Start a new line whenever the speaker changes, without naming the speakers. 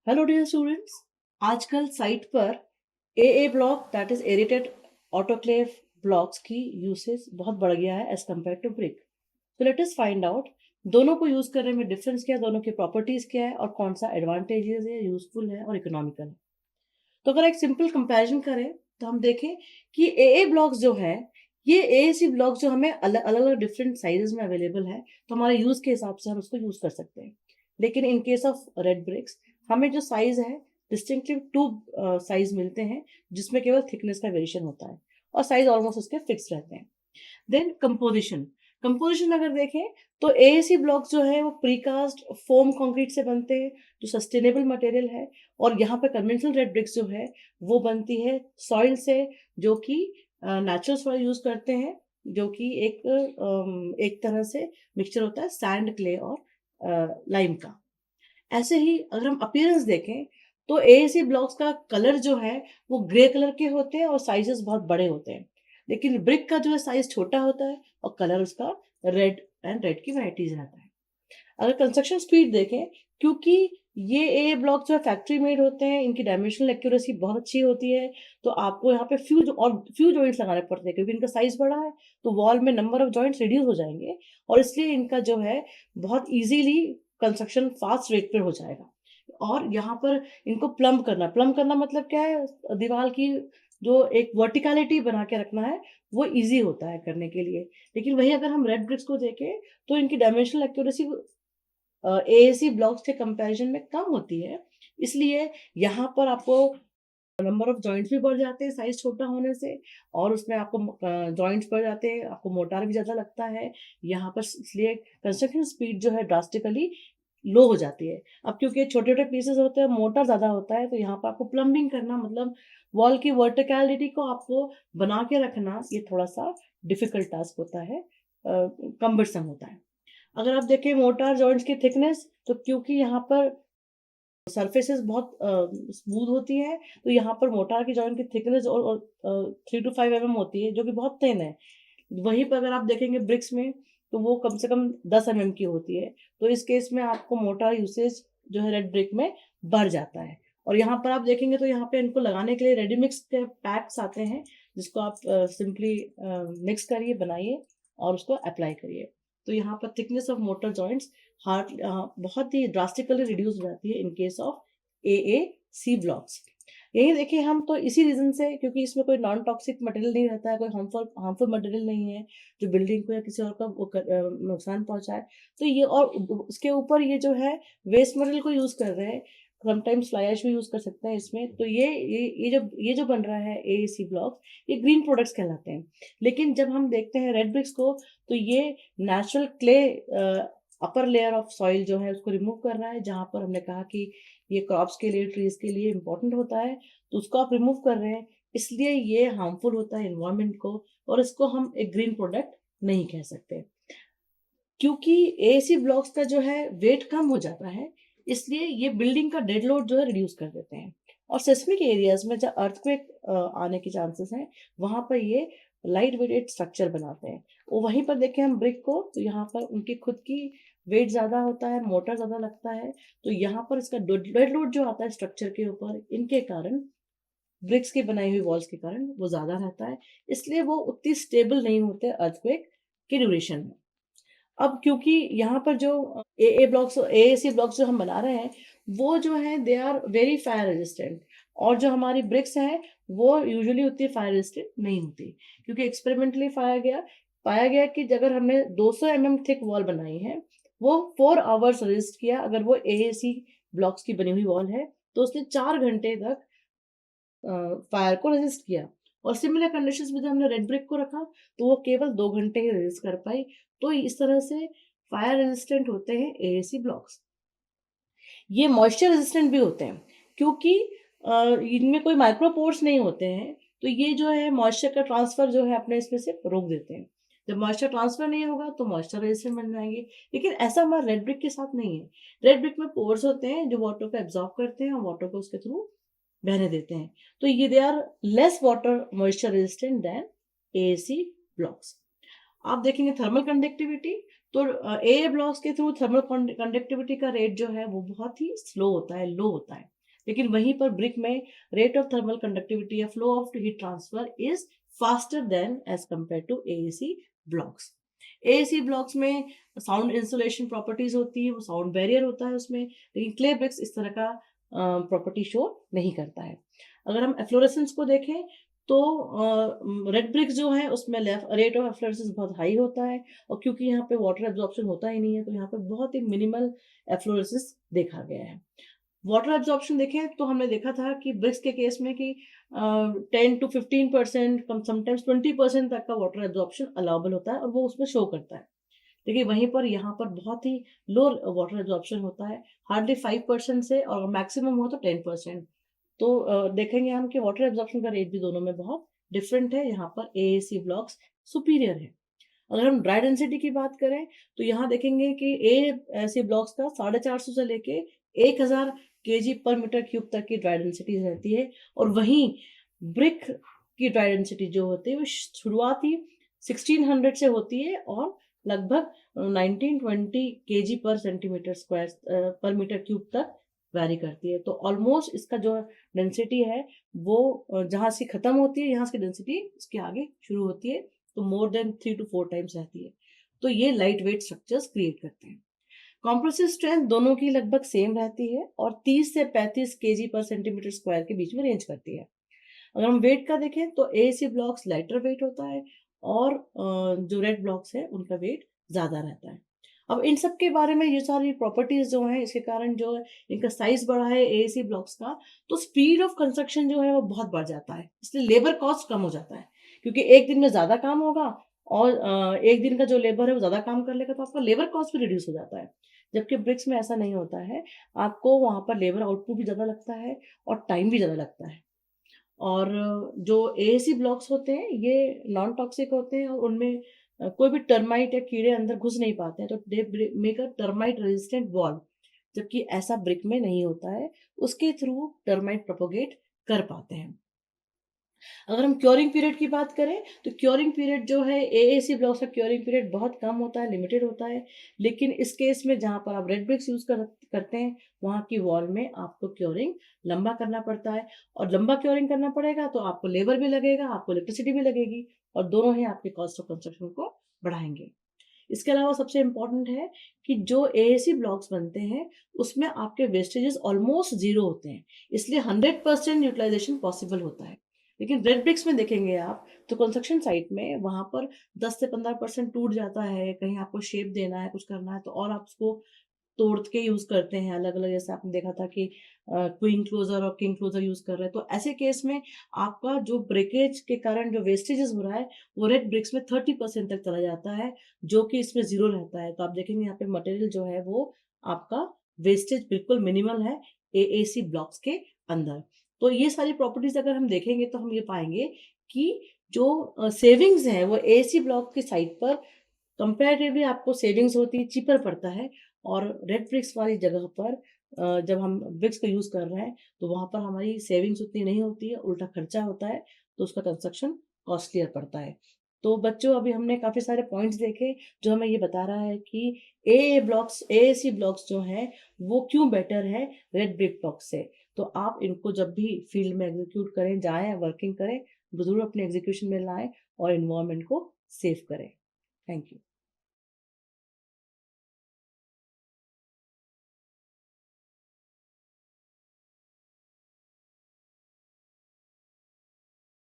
Hello dear students. आजकल site पर a block that is aerated autoclave blocks की usage बहुत बढ़ गया है एज कम्पेयर टू ब्रिक। तो लेट अस फाइंड आउट दोनों को यूज करने में डिफरेंस क्या है, दोनों की प्रॉपर्टीज क्या है और कौन सा एडवांटेजेस है, यूजफुल है और इकोनॉमिकल है। तो अगर एक सिंपल कंपैरिजन करें तो हम देखें कि ए ब्लॉक्स जो है, ये एएसी ब्लॉक्स जो हमें अलग अलग डिफरेंट साइजेस में अवेलेबल है, तो हमारे यूज के हिसाब से हम उसको यूज कर सकते हैं। लेकिन इन केस ऑफ रेड ब्रिक्स हमें जो साइज है डिस्टिंक्टिव टू साइज मिलते हैं, जिसमें केवल थिकनेस का वेरिएशन होता है और साइज ऑलमोस्ट उसके फिक्स रहते हैं। देन कंपोजिशन, कंपोजिशन अगर देखें तो एएसी ब्लॉक्स जो है वो प्रीकास्ट फोम कंक्रीट से बनते हैं, जो सस्टेनेबल मटेरियल है। और यहाँ पे कन्वेंशनल रेड ब्रिक्स जो है वो बनती है सॉइल से, जो कि नेचुरल सॉइल यूज करते हैं, जो कि एक तरह से मिक्सचर होता है सैंड, क्ले और लाइम का। ऐसे ही अगर हम अपीयरेंस देखें तो एएसी ब्लॉक्स का कलर जो है वो ग्रे कलर के होते हैं और साइजेस बहुत बड़े होते हैं। लेकिन ब्रिक का जो है साइज छोटा होता है और कलर उसका रेड एंड रेड की वैराइटीज रहता है। अगर कंस्ट्रक्शन स्पीड देखें, क्योंकि ये ए ब्लॉक जो है फैक्ट्री मेड होते हैं, इनकी डायमेंशनल एक्यूरेसी बहुत अच्छी होती है, तो आपको यहाँ पे फ्यू जॉइंट्स लगाने पड़ते हैं, क्योंकि इनका साइज बड़ा है तो वॉल में नंबर ऑफ जॉइंट्स रिड्यूस हो जाएंगे और इसलिए इनका जो है बहुत इजीली कंस्ट्रक्शन फास्ट रेट पे हो जाएगा। और यहाँ पर इनको प्लम करना मतलब क्या है, दीवार की जो एक वर्टिकलिटी बना के रखना है, वो इजी होता है करने के लिए। लेकिन वही अगर हम रेड ब्रिक्स को देखें तो इनकी डायमेंशनल एक्यूरेसी एएसी ब्लॉक्स के कंपैरिजन में कम होती है, इसलिए यहाँ पर आपको नंबर ऑफ जॉइंट्स भी बढ़ जाते हैं साइज छोटा होने से, और उसमें आपको जॉइंट्स बढ़ जाते हैं, आपको मोटार भी ज़्यादा लगता है यहाँ पर, इसलिए कंस्ट्रक्शन स्पीड जो है ड्रास्टिकली लो हो जाती है। अब क्योंकि छोटे छोटे पीसेस होते हैं, मोटर ज़्यादा होता है, तो यहाँ पर आपको प्लम्बिंग करना मतलब वॉल की वर्टिकलिटी को आपको बना के रखना, ये थोड़ा सा डिफिकल्ट टास्क होता है, कम्बरसम होता है। अगर आप देखें मोटार जॉइंट्स की थिकनेस, तो क्योंकि यहाँ पर सरफेसेस बहुत स्मूथ होती है, तो यहाँ पर मोटार की जॉइंट की थिकनेस और 3 to 5 mm होती है, जो कि बहुत थिन है। वहीं पर अगर आप देखेंगे ब्रिक्स में, तो वो कम से कम 10 mm की होती है। तो इस केस में आपको मोटार यूसेज जो है रेड ब्रिक में बढ़ जाता है। और यहाँ पर आप देखेंगे तो यहाँ पे इनको लगाने के लिए रेडी मिक्स के पैक्स आते हैं, जिसको आप सिंपली मिक्स करिए, बनाइए और उसको अप्लाई करिए। तो यहाँ पर थिकनेस ऑफ मोटर जॉइंट्स बहुत ही ड्रास्टिकली रिड्यूस हो जाती है in case of A C blocks. यही देखिए हम तो इसी रीजन से, क्योंकि इसमें कोई नॉन टॉक्सिक मटेरियल नहीं रहता है, कोई हार्मफुल मटेरियल नहीं है जो बिल्डिंग को या किसी और का नुकसान पहुंचाए। तो ये और उसके ऊपर ये जो है वेस्ट मटेरियल को यूज कर रहे हैं, समटाइम्स फ्लाई ऐश भी यूज कर सकते हैं इसमें। तो ये जो बन रहा है ए सी ब्लॉक, ये ग्रीन प्रोडक्ट्स कहलाते हैं। लेकिन जब हम देखते हैं रेड ब्रिक्स को, तो ये natural clay upper layer of soil जो है उसको रिमूव कर रहा है, जहां पर हमने कहा कि ये क्रॉप्स के लिए, ट्रीज के लिए इंपॉर्टेंट होता है, तो उसको आप रिमूव कर रहे हैं, इसलिए ये हार्मफुल होता है इन्वायरमेंट को, और इसको हम एक ग्रीन प्रोडक्ट नहीं कह सकते। क्योंकि एसी ब्लॉक्स का जो है वेट कम हो जाता है, इसलिए ये बिल्डिंग का डेड लोड जो है रिड्यूस कर देते हैं। और सेस्मिक एरियाज में जब अर्थक्वेक आने के चांसेस हैं, वहां पर ये लाइट वेटेड स्ट्रक्चर बनाते हैं। और वहीं पर देखें हम ब्रिक को, तो यहाँ पर उनकी खुद की वेट ज्यादा होता है, मोटर ज्यादा लगता है, तो यहाँ पर इसका डेड लोड जो आता है स्ट्रक्चर के ऊपर, इनके कारण, ब्रिक्स की बनाई हुई वॉल्स के कारण वो ज्यादा रहता है, इसलिए वो उतनी स्टेबल नहीं होते अर्थक्वेक की ड्यूरेशन में। अब क्योंकि यहाँ पर जो ए ब्लॉक्स, एएसी ब्लॉक्स जो हम बना रहे हैं, वो जो है they are very fire resistant, और जो हमारी ब्रिक्स हैं वो यूजुअली उतनी फायर रेजिस्टेंट नहीं होती, क्योंकि एक्सपेरिमेंटली पाया गया कि अगर हमने 200 mm थिक वॉल बनाई है, वो 4 आवर्स रेजिस्ट किया, अगर वो एएसी ब्लॉक्स की बनी हुई वॉल है, तो उसने 4 घंटे तक फायर को रेजिस्ट किया। और सिमिलर कंडीशंस में जब हमने रेड ब्रिक को रखा, तो वो केवल 2 घंटे ही रेजिस्ट कर पाई। तो इस तरह से फायर रेजिस्टेंट होते हैं एएसी ब्लॉक्स। ये मॉइस्चर रेजिस्टेंट भी होते हैं, क्योंकि इनमें कोई माइक्रोपोर्स नहीं होते हैं, तो ये जो है मॉइस्चर का ट्रांसफर जो है अपने इसमें से रोक देते हैं। जब मॉइस्चर ट्रांसफर नहीं होगा तो मॉइस्चर रेजिस्टेंट बन जाएंगे। लेकिन ऐसा हमारा रेड ब्रिक के साथ नहीं है। रेड ब्रिक में पोर्स होते हैं जो वाटर को एब्जॉर्ब करते हैं और वाटर को उसके थ्रू बहने देते हैं, तो ये they are less water moisture resistant than AC blocks. आप देखेंगे थर्मल कंडक्टिविटी, तो ए ब्लॉक्स के थ्रू थर्मल कंडक्टिविटी का रेट जो है वो बहुत ही स्लो होता है, लो होता है। लेकिन वहीं पर ब्रिक में रेट ऑफ थर्मल कंडक्टिविटी या flow of heat transfer is faster than as compare to AAC blocks. AAC blocks में साउंड इंसुलेशन प्रॉपर्टीज होती है, वो साउंड बैरियर होता है उसमें, लेकिन क्ले ब्रिक्स इस तरह का प्रॉपर्टी शो नहीं करता है। अगर हम एफ्लोरेसेंस को देखें तो रेड ब्रिक जो है उसमें रेट ऑफ एफ्लोरेसेंस बहुत हाई होता है, और क्योंकि यहाँ पे वाटर एब्जॉर्प्शन होता ही नहीं है तो यहाँ पे बहुत ही मिनिमल एफ्लोरेसेंस देखा गया है। वाटर एब्जॉर्प्शन देखें तो हमने देखा था कि ब्रिक्स के केस में कि 10 to 15%, समटाइम्स 20% तक का वाटर एब्जॉर्प्शन अलाउबल होता है और वो उसमें शो करता है। देखिए वहीं पर यहाँ पर बहुत ही लो वाटर एब्जॉर्प्शन होता है, हार्डली 5% से, और मैक्सिमम हो तो 10%। तो देखेंगे हम कि वाटर एब्जॉर्प्शन का रेट भी दोनों में बहुत डिफरेंट है, यहाँ पर एएसी ब्लॉक्स सुपीरियर है। अगर हम ड्राई डेंसिटी की बात करें तो यहाँ देखेंगे कि एएसी ब्लॉक्स का 450 से लेके 1000 केजी पर मीटर क्यूब तक की ड्राई डेंसिटी रहती है, और वहीं ब्रिक की ड्राई डेंसिटी जो होती है वो शुरुआती 1600 से होती है और लगभग 1920 केजी पर सेंटीमीटर स्क्वायर पर मीटर क्यूब तक वैरी करती है। तो ऑलमोस्ट इसका जो डेंसिटी है वो जहाँ से खत्म होती है यहाँ से डेंसिटी इसके आगे शुरू होती है, तो मोर देन 3 to 4 टाइम्स रहती है। तो ये लाइट वेट स्ट्रक्चर्स क्रिएट करते हैं। कॉम्प्रेसिव स्ट्रेंथ दोनों की लगभग सेम रहती है और 30 से 35 केजी पर सेंटीमीटर स्क्वायर के बीच में रेंज करती है। अगर हम वेट का देखें तो एसी ब्लॉक्स लाइटर वेट होता है और जो रेड ब्लॉक्स है उनका वेट ज़्यादा रहता है। अब इन सब के बारे में ये सारी प्रॉपर्टीज जो हैं इसके कारण जो है इनका साइज बढ़ा है एसी ब्लॉक्स का, तो स्पीड ऑफ कंस्ट्रक्शन जो है वो बहुत बढ़ जाता है, इसलिए लेबर कॉस्ट कम हो जाता है, क्योंकि एक दिन में ज़्यादा काम होगा और एक दिन का जो लेबर है वो ज़्यादा काम कर लेगा तो आपका लेबर कॉस्ट भी रिड्यूस हो जाता है। जबकि ब्रिक्स में ऐसा नहीं होता है, आपको वहाँ पर लेबर आउटपुट भी ज़्यादा लगता है और टाइम भी ज़्यादा लगता है। और जो एएसी ब्लॉक्स होते हैं ये नॉन टॉक्सिक होते हैं और उनमें कोई भी टर्माइट या कीड़े अंदर घुस नहीं पाते हैं, तो they make a termite resistant wall, जबकि ऐसा ब्रिक में नहीं होता है, उसके थ्रू टर्माइट प्रोपोगेट कर पाते हैं। अगर हम क्योरिंग पीरियड की बात करें तो क्योरिंग पीरियड जो है एएसी ब्लॉक्स का क्योरिंग पीरियड बहुत कम होता है, लिमिटेड होता है, लेकिन इस केस में जहाँ पर आप रेड ब्रिक्स यूज करते हैं वहाँ की वॉल में आपको क्योरिंग लंबा करना पड़ता है, और लंबा क्योरिंग करना पड़ेगा तो आपको लेबर भी लगेगा, आपको इलेक्ट्रिसिटी भी लगेगी, और दोनों ही आपके कॉस्ट ऑफ कंस्ट्रक्शन को बढ़ाएंगे। इसके अलावा सबसे इम्पोर्टेंट है कि जो एएसी ब्लॉक्स बनते हैं उसमें आपके वेस्टेजेस ऑलमोस्ट जीरो होते हैं, इसलिए 100% यूटिलाइजेशन पॉसिबल होता है। लेकिन रेड ब्रिक्स में देखेंगे आप तो कंस्ट्रक्शन साइट में वहां पर 10 से 15% टूट जाता है, कहीं आपको शेप देना है, कुछ करना है तो और आप उसको तोड़ के यूज करते हैं अलग अलग, जैसे आपने देखा था कि क्वीन क्लोजर और किंग क्लोजर यूज कर रहे हैं, तो ऐसे केस में आपका जो ब्रेकेज के कारण जो वेस्टेजेस हो रहा है वो रेड ब्रिक्स में 30% तक चला जाता है, जो कि इसमें जीरो रहता है। तो आप देखेंगे यहाँ पे मटेरियल जो है वो आपका वेस्टेज बिल्कुल मिनिमल है एएसी ब्लॉक्स के अंदर। तो ये सारी प्रॉपर्टीज अगर हम देखेंगे तो हम ये पाएंगे कि जो सेविंग्स है वो एसी ब्लॉक की साइड पर कंपैरेटिवली आपको सेविंग्स होती है, चीपर पड़ता है, और रेड ब्रिक्स वाली जगह पर जब हम ब्रिक्स का यूज़ कर रहे हैं तो वहाँ पर हमारी सेविंग्स उतनी नहीं होती है, उल्टा खर्चा होता है, तो उसका कंस्ट्रक्शन कॉस्टलियर पड़ता है। तो बच्चों अभी हमने काफ़ी सारे पॉइंट्स देखे जो हमें ये बता रहा है कि एएसी ब्लॉक्स जो हैं वो क्यों बेटर है रेड ब्रिक ब्लॉक्स से। तो आप इनको जब भी फील्ड में एग्जीक्यूट करें, जाएँ, वर्किंग करें, ज़रूर अपने एग्जीक्यूशन में लाएँ और एनवायरनमेंट को सेव करें। Thank you.